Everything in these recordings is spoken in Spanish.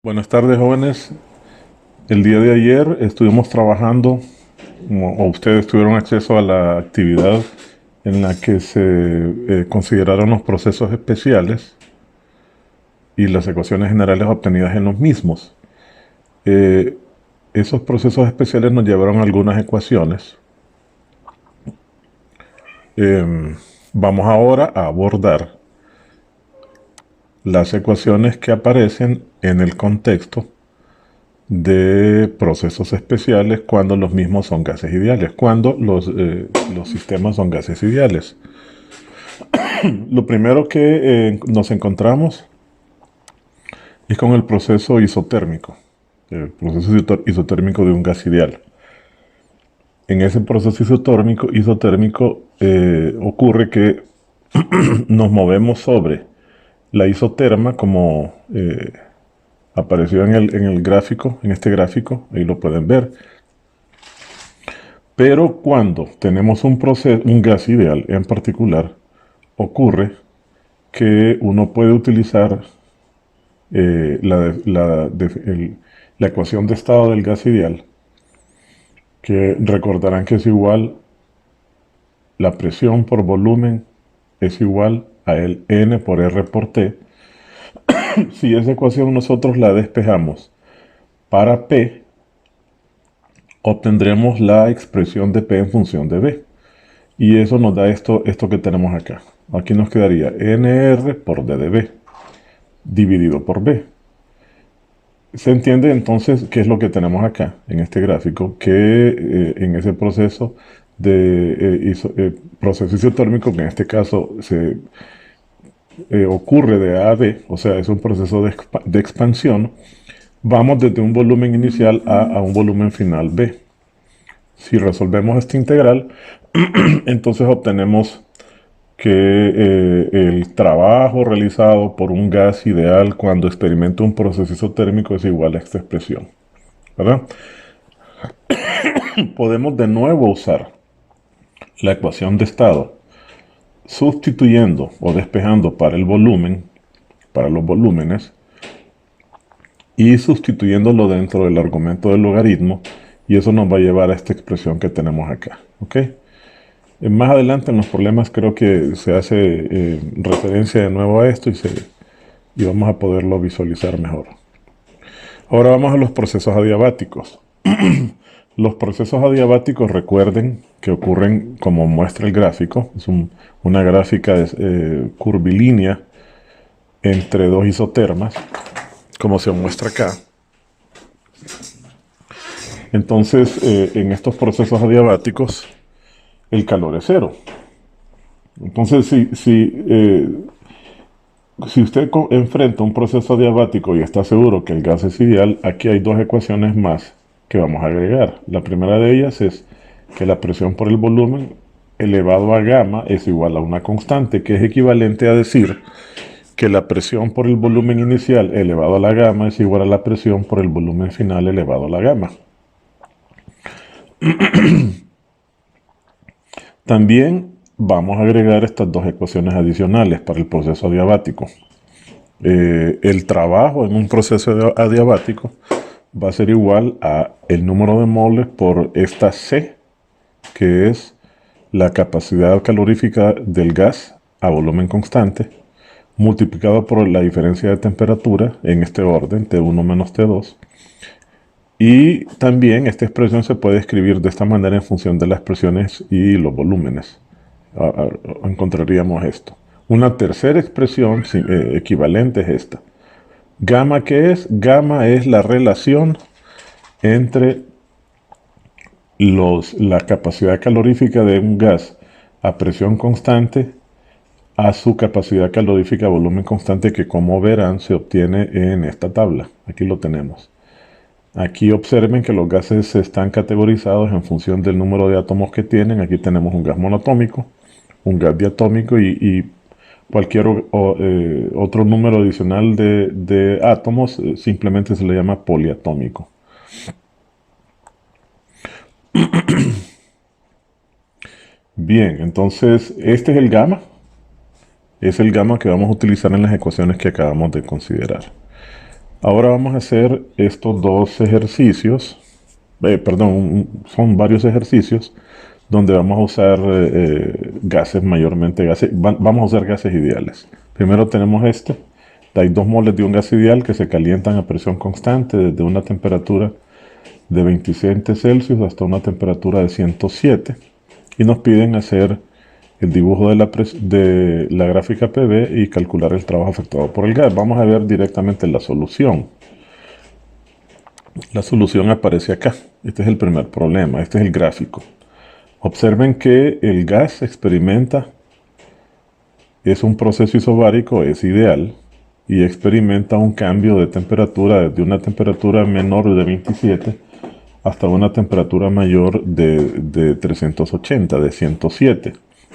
Buenas tardes, jóvenes. El día de ayer estuvimos trabajando, o ustedes tuvieron acceso a la actividad en la que se consideraron los procesos especiales y las ecuaciones generales obtenidas en los mismos. Eh, Esos procesos especiales nos llevaron a algunas ecuaciones. Eh, Vamos ahora a abordar las ecuaciones que aparecen en el contexto de procesos especiales cuando los mismos son gases ideales, cuando los sistemas son gases ideales. Lo primero que nos encontramos es con el proceso isotérmico, el proceso isotérmico de un gas ideal. En ese proceso isotérmico ocurre que nos movemos sobre la isoterma como apareció en el gráfico, en este gráfico, ahí lo pueden ver. Pero cuando tenemos un gas ideal en particular, ocurre que uno puede utilizar la ecuación de estado del gas ideal, que recordarán que es igual, la presión por volumen es igual a el N por R por T. Si esa ecuación nosotros la despejamos para P, obtendremos la expresión de P en función de B. Y eso nos da esto que tenemos acá. Aquí nos quedaría NR por D de B dividido por B. Se entiende entonces qué es lo que tenemos acá en este gráfico, que en ese proceso proceso isotérmico, que en este caso se ocurre de A a B, o sea, es un proceso de expansión, vamos desde un volumen inicial A a un volumen final B. Si resolvemos esta integral, entonces obtenemos que el trabajo realizado por un gas ideal cuando experimenta un proceso isotérmico es igual a esta expresión, ¿verdad? Podemos de nuevo usar la ecuación de estado sustituyendo o despejando para el volumen, para los volúmenes, y sustituyéndolo dentro del argumento del logaritmo, y eso nos va a llevar a esta expresión que tenemos acá, ¿ok? Más adelante en los problemas creo que se hace referencia de nuevo a esto y vamos a poderlo visualizar mejor. Ahora vamos a los procesos adiabáticos. Los procesos adiabáticos, recuerden que ocurren como muestra el gráfico, es una gráfica curvilínea entre dos isotermas, como se muestra acá. Entonces, en estos procesos adiabáticos, el calor es cero. Entonces, si usted enfrenta un proceso adiabático y está seguro que el gas es ideal, aquí hay dos ecuaciones más que vamos a agregar. La primera de ellas es que la presión por el volumen elevado a gamma es igual a una constante, que es equivalente a decir que la presión por el volumen inicial elevado a la gamma es igual a la presión por el volumen final elevado a la gamma. También vamos a agregar estas dos ecuaciones adicionales para el proceso adiabático. El trabajo en un proceso adiabático va a ser igual a el número de moles por esta C, que es la capacidad calorífica del gas a volumen constante, multiplicado por la diferencia de temperatura en este orden, T1 menos T2. Y también esta expresión se puede escribir de esta manera en función de las presiones y los volúmenes. Encontraríamos esto. Una tercera expresión equivalente es esta. Gamma, ¿qué es? Gamma es la relación entre la capacidad calorífica de un gas a presión constante a su capacidad calorífica a volumen constante, que como verán se obtiene en esta tabla. Aquí lo tenemos. Aquí observen que los gases están categorizados en función del número de átomos que tienen. Aquí tenemos un gas monoatómico, un gas diatómico y cualquier otro número adicional de átomos simplemente se le llama poliatómico. Bien, entonces este es el gamma. Es el gamma que vamos a utilizar en las ecuaciones que acabamos de considerar. Ahora vamos a hacer estos dos ejercicios, son varios ejercicios donde vamos a usar gases, mayormente gases, vamos a usar gases ideales. Primero tenemos este, hay 2 moles de un gas ideal que se calientan a presión constante desde una temperatura de 27 Celsius hasta una temperatura de 107 y nos piden hacer el dibujo de la gráfica PV y calcular el trabajo efectuado por el gas. Vamos a ver directamente la solución. La solución aparece acá. Este es el primer problema, este es el gráfico. Observen que el gas experimenta, es un proceso isobárico, es ideal, y experimenta un cambio de temperatura desde una temperatura menor de 27 hasta una temperatura mayor de 380, de 107.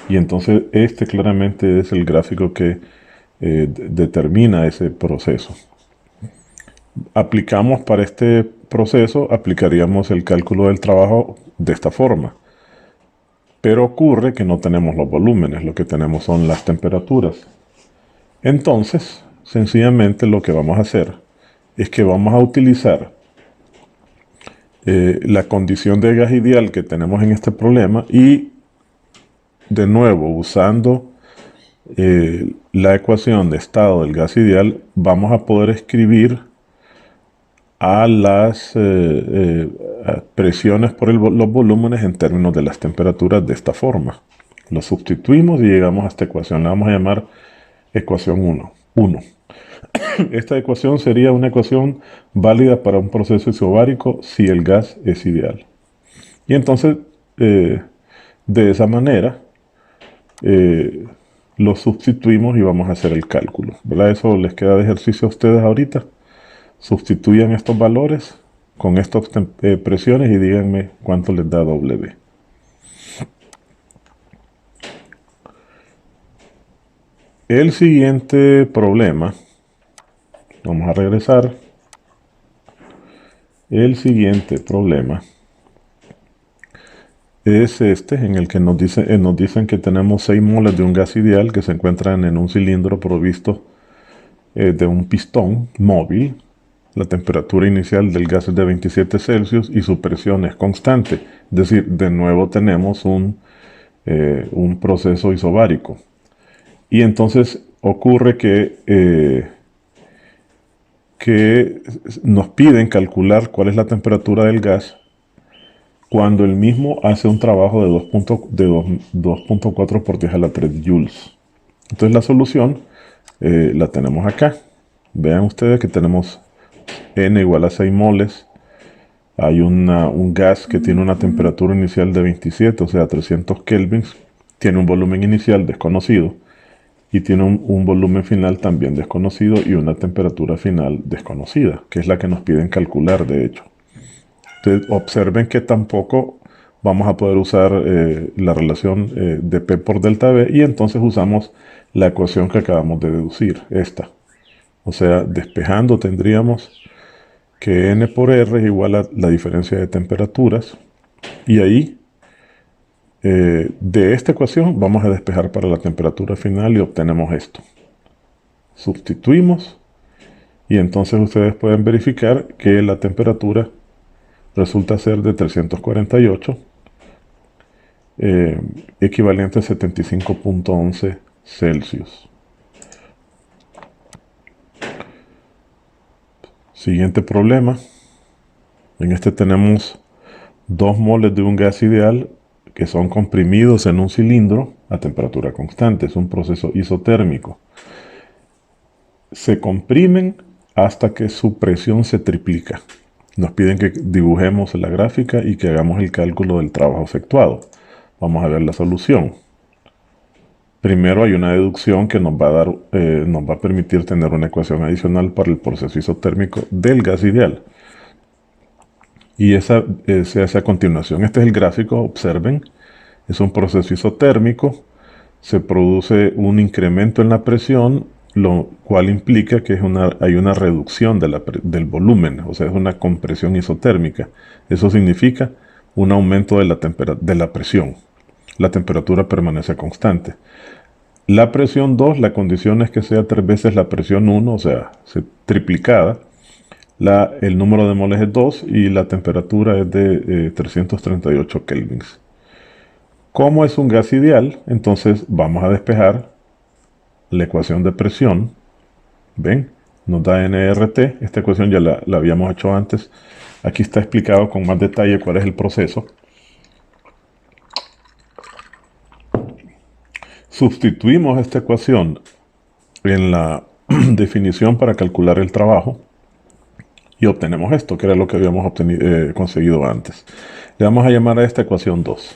Y entonces este claramente es el gráfico que determina ese proceso. Aplicamos para este proceso, aplicaríamos el cálculo del trabajo de esta forma. Pero ocurre que no tenemos los volúmenes, lo que tenemos son las temperaturas. Entonces, sencillamente lo que vamos a hacer es que vamos a utilizar la condición de gas ideal que tenemos en este problema y de nuevo usando la ecuación de estado del gas ideal vamos a poder escribir a las presiones por los volúmenes en términos de las temperaturas de esta forma. Lo sustituimos y llegamos a esta ecuación. La vamos a llamar ecuación 1. Esta ecuación sería una ecuación válida para un proceso isobárico si el gas es ideal. Y entonces, de esa manera, lo sustituimos y vamos a hacer el cálculo, ¿verdad? Eso les queda de ejercicio a ustedes ahorita. Sustituyan estos valores con estas presiones y díganme cuánto les da W. El siguiente problema, vamos a regresar. El siguiente problema es este, en el que nos dicen que tenemos 6 moles de un gas ideal que se encuentran en un cilindro provisto de un pistón móvil. La temperatura inicial del gas es de 27 Celsius y su presión es constante. Es decir, de nuevo tenemos un proceso isobárico. Y entonces ocurre que nos piden calcular cuál es la temperatura del gas cuando el mismo hace un trabajo de 2.4 por 10 a la 3 joules. Entonces la solución la tenemos acá. Vean ustedes que tenemos N igual a 6 moles. Hay un gas que tiene una temperatura inicial de 27, o sea 300 kelvins. Tiene un volumen inicial desconocido y tiene un volumen final también desconocido y una temperatura final desconocida, que es la que nos piden calcular, de hecho. Entonces, observen que tampoco vamos a poder usar la relación de P por delta V y entonces usamos la ecuación que acabamos de deducir, esta. O sea, despejando tendríamos que N por R es igual a la diferencia de temperaturas y ahí de esta ecuación vamos a despejar para la temperatura final y obtenemos esto. Sustituimos y entonces ustedes pueden verificar que la temperatura resulta ser de 348, equivalente a 75.11 Celsius. Siguiente problema. En este tenemos 2 moles de un gas ideal que son comprimidos en un cilindro a temperatura constante. Es un proceso isotérmico. Se comprimen hasta que su presión se triplica. Nos piden que dibujemos la gráfica y que hagamos el cálculo del trabajo efectuado. Vamos a ver la solución. Primero hay una deducción que nos va a permitir tener una ecuación adicional para el proceso isotérmico del gas ideal. Y esa se hace a continuación. Este es el gráfico, observen. Es un proceso isotérmico. Se produce un incremento en la presión, lo cual implica que hay una reducción del volumen, o sea, es una compresión isotérmica. Eso significa un aumento de la presión. La temperatura permanece constante. La presión 2, la condición es que sea 3 veces la presión 1, o sea, triplicada. el número de moles es 2 y la temperatura es de 338 kelvins. Como es un gas ideal, entonces vamos a despejar la ecuación de presión. ¿Ven? Nos da nRT. Esta ecuación ya la habíamos hecho antes. Aquí está explicado con más detalle cuál es el proceso. Sustituimos esta ecuación en la definición para calcular el trabajo y obtenemos esto, que era lo que habíamos conseguido antes. Le vamos a llamar a esta ecuación 2.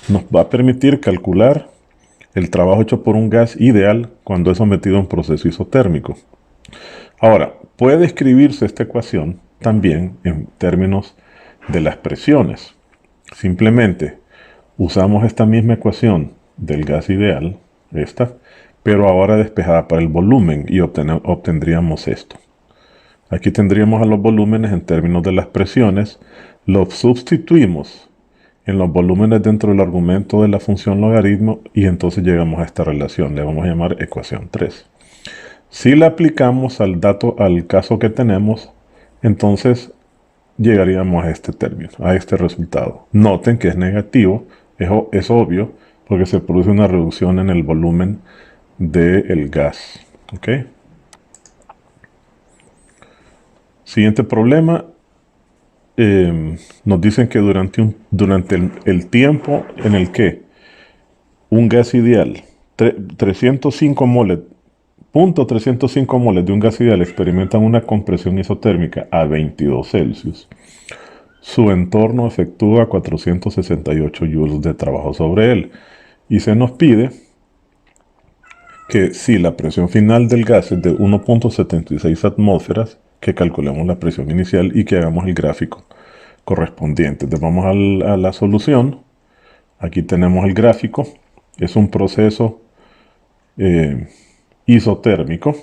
Nos va a permitir calcular el trabajo hecho por un gas ideal cuando es sometido a un proceso isotérmico. Ahora, puede escribirse esta ecuación también en términos de las presiones. Simplemente usamos esta misma ecuación del gas ideal, esta, pero ahora despejada para el volumen y obtendríamos esto. Aquí tendríamos a los volúmenes en términos de las presiones, los sustituimos en los volúmenes dentro del argumento de la función logaritmo y entonces llegamos a esta relación, le vamos a llamar ecuación 3. Si la aplicamos al caso que tenemos, entonces llegaríamos a este término, a este resultado. Noten que es negativo, es obvio, porque se produce una reducción en el volumen del gas. ¿Ok? Siguiente problema. Nos dicen que durante el tiempo en el que un gas ideal, 305 moles, 0.305 moles de un gas ideal experimentan una compresión isotérmica a 22 Celsius, su entorno efectúa 468 joules de trabajo sobre él. Y se nos pide que si la presión final del gas es de 1.76 atmósferas, que calculemos la presión inicial y que hagamos el gráfico correspondiente. Entonces vamos a la solución. Aquí tenemos el gráfico. Es un proceso isotérmico,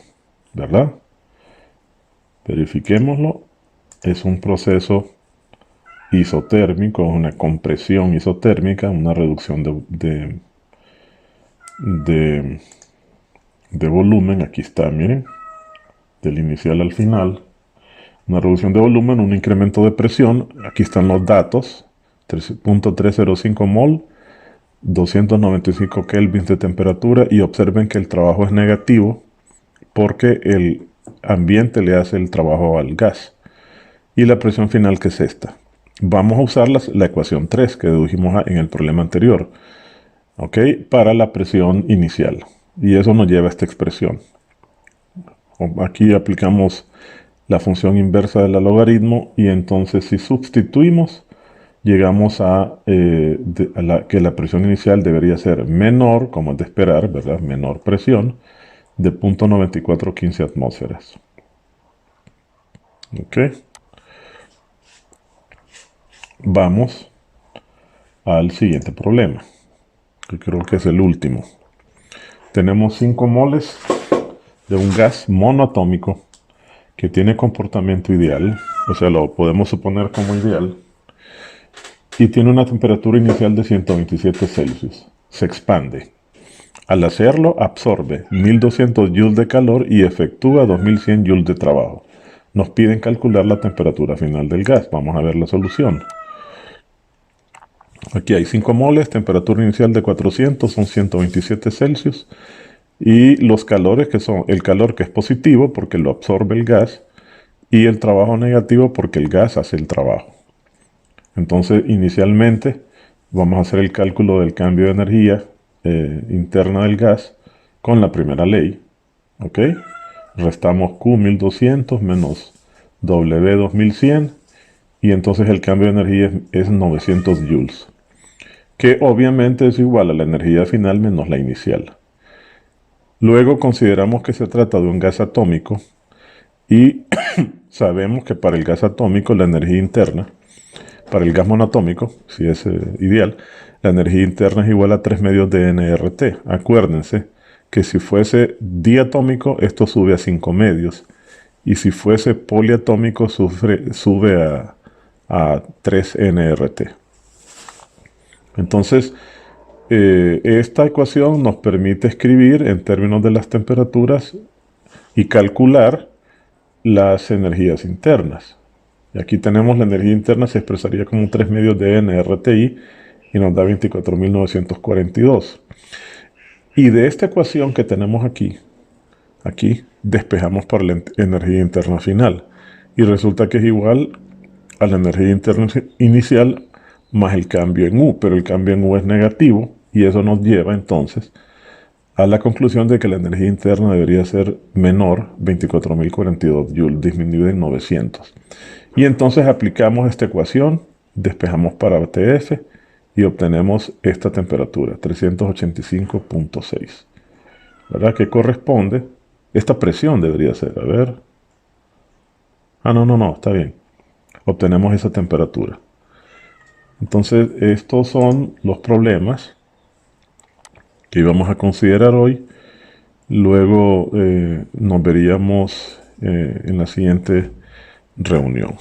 ¿verdad? Verifiquémoslo. Es un proceso isotérmico, una compresión isotérmica, una reducción de volumen. Aquí está, miren, del inicial al final. Una reducción de volumen, un incremento de presión. Aquí están los datos: 3.305 mol, 295 kelvins de temperatura, y observen que el trabajo es negativo porque el ambiente le hace el trabajo al gas. Y la presión final, que es esta. Vamos a usar la ecuación 3 que dedujimos en el problema anterior, ¿ok? Para la presión inicial. Y eso nos lleva a esta expresión. Aquí aplicamos la función inversa del logaritmo y entonces si sustituimos llegamos que la presión inicial debería ser menor, como es de esperar, ¿verdad? Menor presión de 0.9415 atmósferas. ¿Ok? Vamos al siguiente problema, que creo que es el último. Tenemos 5 moles de un gas monoatómico que tiene comportamiento ideal, o sea, lo podemos suponer como ideal, y tiene una temperatura inicial de 127 Celsius. Se expande. Al hacerlo, absorbe 1200 joules de calor y efectúa 2100 joules de trabajo. Nos piden calcular la temperatura final del gas. Vamos a ver la solución. Aquí hay 5 moles, temperatura inicial de 400, son 127 Celsius. Y los calores, que son el calor que es positivo porque lo absorbe el gas, y el trabajo negativo porque el gas hace el trabajo. Entonces, inicialmente vamos a hacer el cálculo del cambio de energía interna del gas con la primera ley. ¿Ok? Restamos Q1200 menos W2100 y entonces el cambio de energía es 900 joules, que obviamente es igual a la energía final menos la inicial. Luego consideramos que se trata de un gas atómico y sabemos que para el gas atómico la energía interna, para el gas monoatómico, si es ideal, la energía interna es igual a 3 medios de nRT. Acuérdense que si fuese diatómico, esto sube a 5 medios. Y si fuese poliatómico, sube a 3 nRT. Entonces, esta ecuación nos permite escribir en términos de las temperaturas y calcular las energías internas. Y aquí tenemos la energía interna, se expresaría como 3 medios de nRTI y nos da 24.942. Y de esta ecuación que tenemos aquí despejamos por la energía interna final. Y resulta que es igual a la energía interna inicial más el cambio en U, pero el cambio en U es negativo y eso nos lleva entonces a la conclusión de que la energía interna debería ser menor, 24.042 joules, disminuida en 900. Y entonces aplicamos esta ecuación, despejamos para TF y obtenemos esta temperatura, 385.6. ¿Verdad? Que corresponde, esta presión debería ser, a ver. No, está bien. Obtenemos esa temperatura. Entonces, estos son los problemas que íbamos a considerar hoy. Luego nos veríamos en la siguiente reunión.